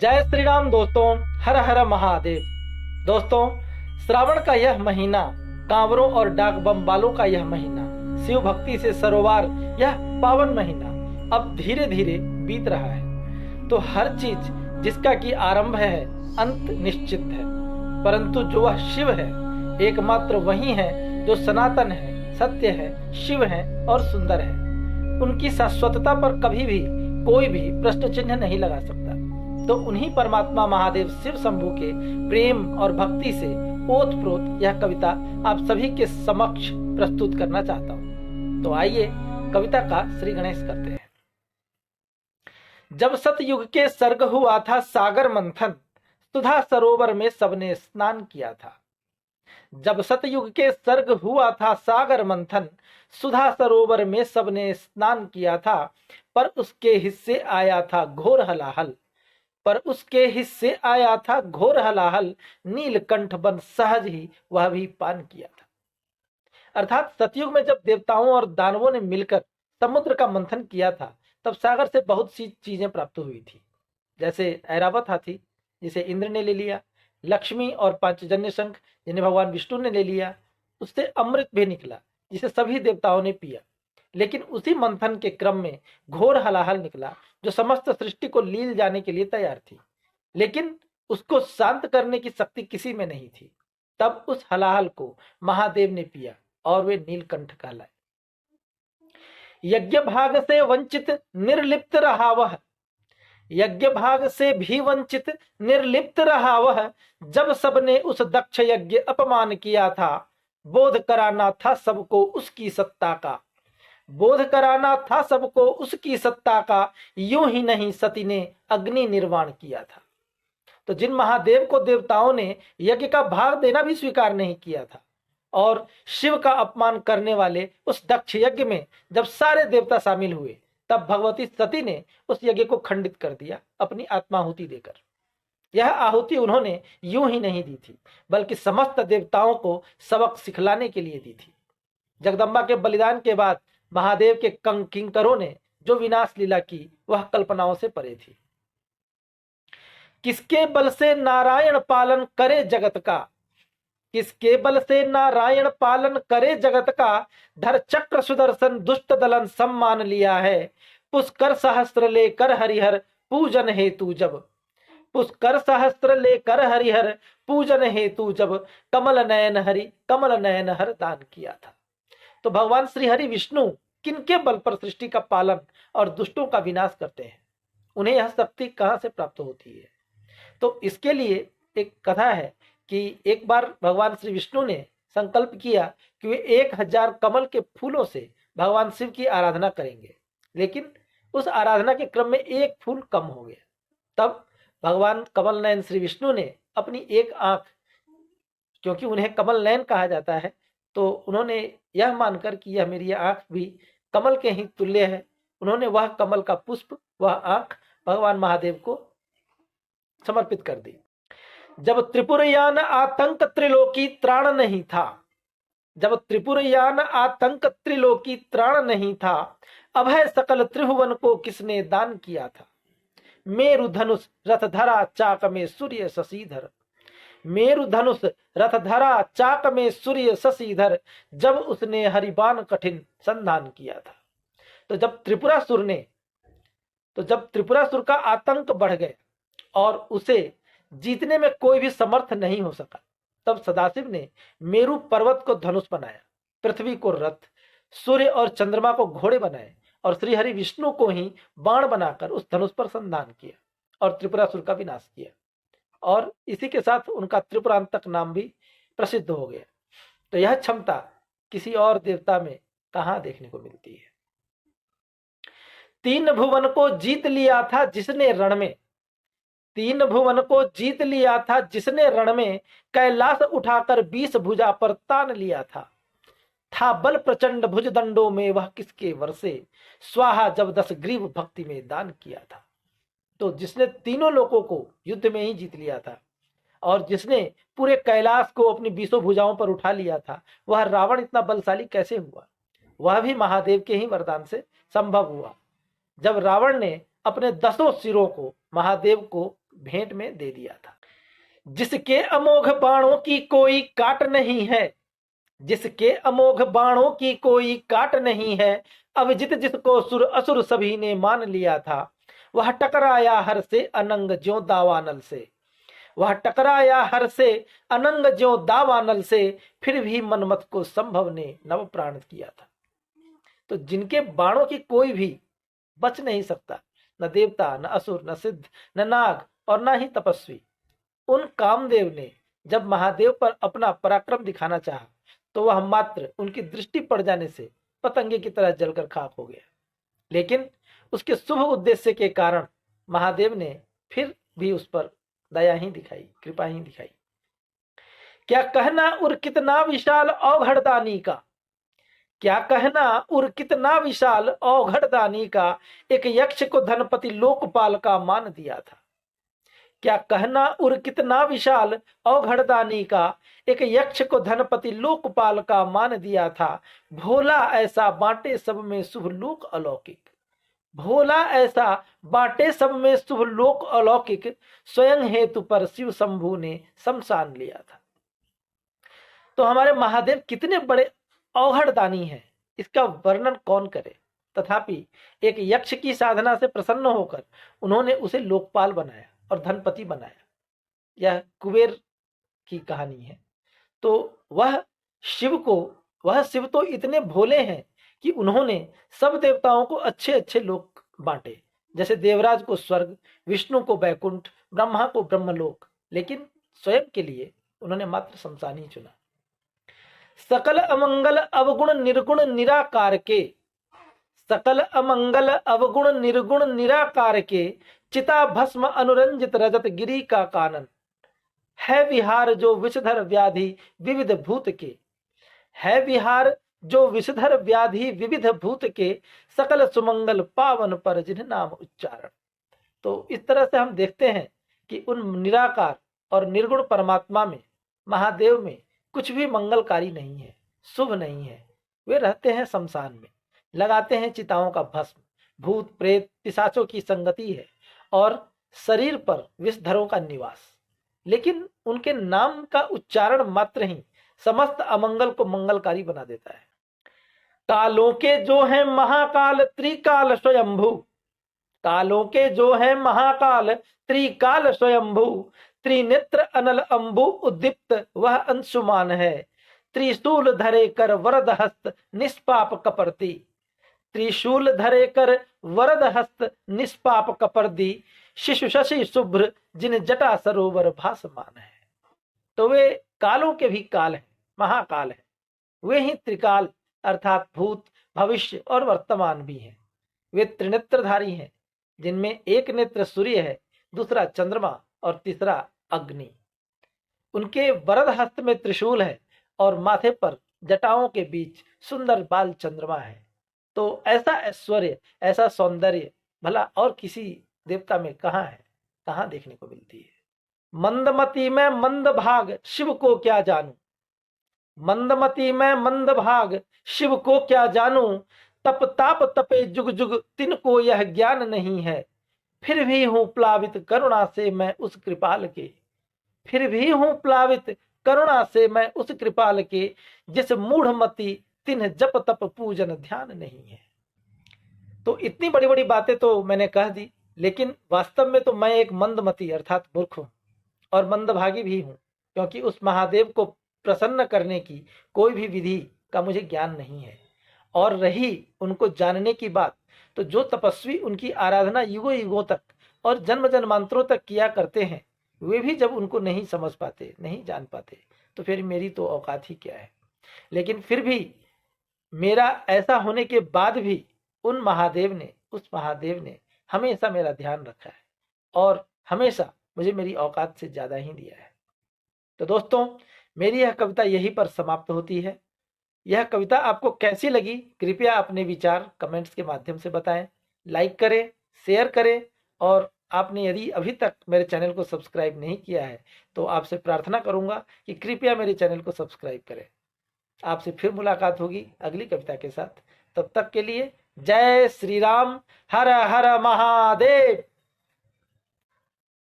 जय श्री राम दोस्तों, हर हर महादेव। दोस्तों, श्रावण का यह महीना, कांवरों और डाक बम वालों का यह महीना, शिव भक्ति से सरोवर यह पावन महीना अब धीरे धीरे बीत रहा है। तो हर चीज जिसका कि आरंभ है अंत निश्चित है, परंतु जो वह शिव है एकमात्र वही है जो सनातन है, सत्य है, शिव है और सुंदर है। उनकी शाश्वतता पर कभी भी कोई भी प्रश्न चिन्ह नहीं लगा सकता। तो उन्हीं परमात्मा महादेव शिव शंभु के प्रेम और भक्ति से ओतप्रोत यह कविता आप सभी के समक्ष प्रस्तुत करना चाहता हूं। तो आइए कविता का श्री गणेश करते हैं। जब सतयुग के सर्ग हुआ था सागर मंथन, सुधा सरोवर में सबने स्नान किया था। जब सतयुग के सर्ग हुआ था सागर मंथन, सुधा सरोवर में सबने स्नान किया था। पर उसके हिस्से आया था घोर हलाहल, पर उसके हिस्से आया था घोर हलाहल, नीलकंठ बन सहज ही वह भी पान किया था। अर्थात सतयुग में जब देवताओं और दानवों ने मिलकर समुद्र का मंथन किया था, तब सागर से बहुत सी चीजें प्राप्त हुई थी। जैसे ऐरावत हाथी जिसे इंद्र ने ले लिया, लक्ष्मी और पांचजन्य शंख जिन्हें भगवान विष्णु ने ले लिया, उससे अमृत भी निकला जिसे सभी देवताओं ने पिया। लेकिन उसी मंथन के क्रम में घोर हलाहल निकला जो समस्त सृष्टि को लील जाने के लिए तैयार थी, लेकिन उसको शांत करने की शक्ति किसी में नहीं थी। तब उस हलाहल को महादेव ने पिया और वे नीलकंठ कहलाए। यज्ञ भाग से वंचित निर्लिप्त रहा वह, यज्ञ भाग से भी वंचित निर्लिप्त रहा वह। जब सबने उस दक्ष यज्ञ अपमान किया था, बोध कराना था सबको उसकी सत्ता का, बोध कराना था सबको उसकी सत्ता का। यूं ही नहीं सती ने अग्नि निर्वाण किया था। तो जिन महादेव को देवताओं ने यज्ञ का भाग देना भी स्वीकार नहीं किया था और शिव का अपमान करने वाले उस दक्ष यज्ञ में जब सारे देवता शामिल हुए, तब भगवती सती ने उस यज्ञ को खंडित कर दिया अपनी आत्माहुति देकर। यह आहुति उन्होंने यूं ही नहीं दी थी, बल्कि समस्त देवताओं को सबक सिखलाने के लिए दी थी। जगदम्बा के बलिदान के बाद महादेव के किंकरों ने जो विनाश लीला की, वह कल्पनाओं से परे थी। किसके बल से नारायण पालन करे जगत का, किसके बल से नारायण पालन करे जगत का। धर चक्र सुदर्शन दुष्ट दलन सम्मान लिया है, पुष्कर सहस्त्र लेकर हरिहर पूजन हेतु जब, पुष्कर सहस्त्र लेकर हरिहर पूजन हेतु जब। कमल नयन हर दान किया था। तो भगवान श्री हरि विष्णु किनके बल पर सृष्टि का पालन और दुष्टों का विनाश करते हैं, उन्हें यह शक्ति कहां से प्राप्त होती है? तो इसके लिए एक कथा है कि एक बार भगवान श्री विष्णु ने संकल्प किया कि वे 1000 कमल के फूलों से भगवान शिव की आराधना करेंगे, लेकिन उस आराधना के क्रम में एक फूल कम हो गया। तब भगवान कमल नयन श्री विष्णु ने अपनी एक आंख, क्योंकि उन्हें कमल नयन कहा जाता है, तो उन्होंने यह मानकर कि यह मेरी आंख भी कमल के ही तुल्य है, उन्होंने वह कमल का पुष्प, वह आंख भगवान महादेव को समर्पित कर दी। जब त्रिपुरयान आतंक त्रिलोकी त्राण नहीं था, जब त्रिपुरयान आतंक त्रिलोकी त्राण नहीं था, अभय सकल त्रिभुवन को किसने दान किया था। मेरु धनुष रथ धरा चाक में सूर्य शशिधर, मेरु धनुष रथ धरा चाक में सूर्य शशिधर। जब उसने हरिबान कठिन संधान किया था। तो जब त्रिपुरासुर का आतंक बढ़ गया और उसे जीतने में कोई भी समर्थ नहीं हो सका, तब सदाशिव ने मेरु पर्वत को धनुष बनाया, पृथ्वी को रथ, सूर्य और चंद्रमा को घोड़े बनाए और श्री हरि विष्णु को ही बाण बनाकर उस धनुष पर संधान किया और त्रिपुरासुर का विनाश किया। और इसी के साथ उनका त्रिपुरांतक नाम भी प्रसिद्ध हो गया। तो यह क्षमता किसी और देवता में कहां देखने को मिलती है? 3 भुवन को जीत लिया था जिसने रण में, 3 भुवन को जीत लिया था जिसने रण में। कैलाश उठाकर 20 भुजा पर तान लिया था बल प्रचंड भुज दंडों में वह किसके वर्षे। स्वाहा जब 10 ग्रीव भक्ति में दान किया था। तो जिसने तीनों लोगों को युद्ध में ही जीत लिया था और जिसने पूरे कैलाश को अपनी 20 भुजाओं पर उठा लिया था, वह रावण इतना बलशाली कैसे हुआ? वह भी महादेव के ही वरदान से संभव हुआ। जब रावण ने अपने 10 सिरों को महादेव को भेंट में दे दिया था। जिसके अमोघ बाणों की कोई काट नहीं है, जिसके अमोघ बाणों की कोई काट नहीं है, अविजित जिसको सुर असुर सभी ने मान लिया था, वह टकराया हर से अनंग ज्यों दावानल से, वह टकराया हर से अनंग ज्यों दावानल से, फिर भी मनमत को संभव ने नव प्राण किया था। तो जिनके बाणों की कोई भी बच नहीं सकता, न देवता, न असुर, न सिद्ध, न नाग और न ही तपस्वी, उन कामदेव ने जब महादेव पर अपना पराक्रम दिखाना चाहा तो वह मात्र उनकी दृष्टि पड़ जाने से पतंगे की तरह जलकर खाक हो गया। लेकिन उसके शुभ उद्देश्य के कारण महादेव ने फिर भी उस पर दया ही दिखाई, कृपा ही दिखाई। क्या कहना उर कितना विशाल औघड़दानी का, क्या कहना उर कितना विशाल औघड़दानी का, एक यक्ष को धनपति लोकपाल का मान दिया था। क्या कहना उर कितना विशाल औघड़दानी का, एक यक्ष को धनपति लोकपाल का मान दिया था। भोला ऐसा बांटे सब में शुभ लोक अलौकिक, भोला ऐसा बांटे सब में शुभ लोक अलौकिक, स्वयं हेतु पर शिव शंभु ने शमशान लिया था। तो हमारे महादेव कितने बड़े औघड़दानी हैं, इसका वर्णन कौन करे। तथापि एक यक्ष की साधना से प्रसन्न होकर उन्होंने उसे लोकपाल बनाया और धनपति बनाया। यह कुबेर की कहानी है। तो वह शिव तो इतने भोले हैं कि उन्होंने सब देवताओं को अच्छे अच्छे लोक बांटे, जैसे देवराज को स्वर्ग, विष्णु को बैकुंठ, ब्रह्मा को ब्रह्मलोक, लेकिन स्वयं के लिए उन्होंने मात्र शमशान ही चुना। सकल अमंगल अवगुण निर्गुण निराकार के, सकल अमंगल अवगुण निर्गुण निराकार के, चिता भस्म अनुरंजित रजत गिरी का कानन, है विहार जो विषधर व्याधि विविध भूत के, है विहार जो विषधर व्याधि विविध भूत के, सकल सुमंगल पावन पर जिन्ह नाम उच्चारण। तो इस तरह से हम देखते हैं कि उन निराकार और निर्गुण परमात्मा में, महादेव में कुछ भी मंगलकारी नहीं है, शुभ नहीं है। वे रहते हैं शमशान में, लगाते हैं चिताओं का भस्म, भूत प्रेत पिशाचों की संगति है और शरीर पर विषधरों का निवास। लेकिन उनके नाम का उच्चारण मात्र ही समस्त अमंगल को मंगलकारी बना देता है। कालों के जो है महाकाल त्रिकाल स्वयंभू, कालों के जो है महाकाल त्रिकाल स्वयंभू, त्रिनेत्र अनल अंबु उद्दीप्त वह अंशुमान है, त्रिशूल धरे कर वरद हस्त निष्पाप कपर्दी, त्रिशूल धरे कर वरद हस्त निष्पाप कपर्दी, शिशु शशि शुभ्र जिन जटा सरोवर भासमान है। तो वे कालों के भी काल हैं, महाकाल है। वे ही त्रिकाल अर्थात भूत, भविष्य और वर्तमान भी हैं। वे त्रिनेत्रधारी हैं, जिनमें एक नेत्र सूर्य है, दूसरा चंद्रमा और तीसरा अग्नि। उनके वरद हस्त में त्रिशूल है और माथे पर जटाओं के बीच सुंदर बाल चंद्रमा है। तो ऐसा ऐश्वर्य, ऐसा सौंदर्य भला और किसी देवता में कहाँ है, कहाँ देखने को मिलती है। मंदमती में मंद भाग शिव को क्या जानूं, मंदमती में मंद भाग शिव को क्या जानूं, तप ताप तपे जुग जुग तिनको यह ज्ञान नहीं है, फिर भी हूं प्लावित करुणा से मैं उस कृपाल के, फिर भी हूं प्लावित करुणा से मैं उस कृपाल के, जिस मूढ़मती तिन्ह जप तप पूजन ध्यान नहीं है। तो इतनी बड़ी बड़ी बातें तो मैंने कह दी, लेकिन वास्तव में तो मैं एक मंदमती अर्थात मूर्ख हूं और मंदभागी भी हूं, क्योंकि उस महादेव को प्रसन्न करने की कोई भी विधि का मुझे ज्ञान नहीं है। और रही उनको जानने की बात, तो जो तपस्वी उनकी आराधना युगों युगों तक और जन्म जन्मांतरों तक किया करते हैं, वे भी जब उनको नहीं समझ पाते, नहीं जान पाते, तो फिर मेरी तो औकात ही क्या है। लेकिन फिर भी मेरा ऐसा होने के बाद भी उन महादेव ने, उस महादेव ने हमेशा मेरा ध्यान रखा है और हमेशा मुझे मेरी औकात से ज्यादा ही दिया है। तो दोस्तों, मेरी यह कविता यहीं पर समाप्त होती है। यह कविता आपको कैसी लगी, कृपया अपने विचार कमेंट्स के माध्यम से बताएं, लाइक करें, शेयर करें, और आपने यदि अभी तक मेरे चैनल को सब्सक्राइब नहीं किया है तो आपसे प्रार्थना करूंगा कि कृपया मेरे चैनल को सब्सक्राइब करें। आपसे फिर मुलाकात होगी अगली कविता के साथ। तब तक के लिए जय श्री राम, हर हर महादेव।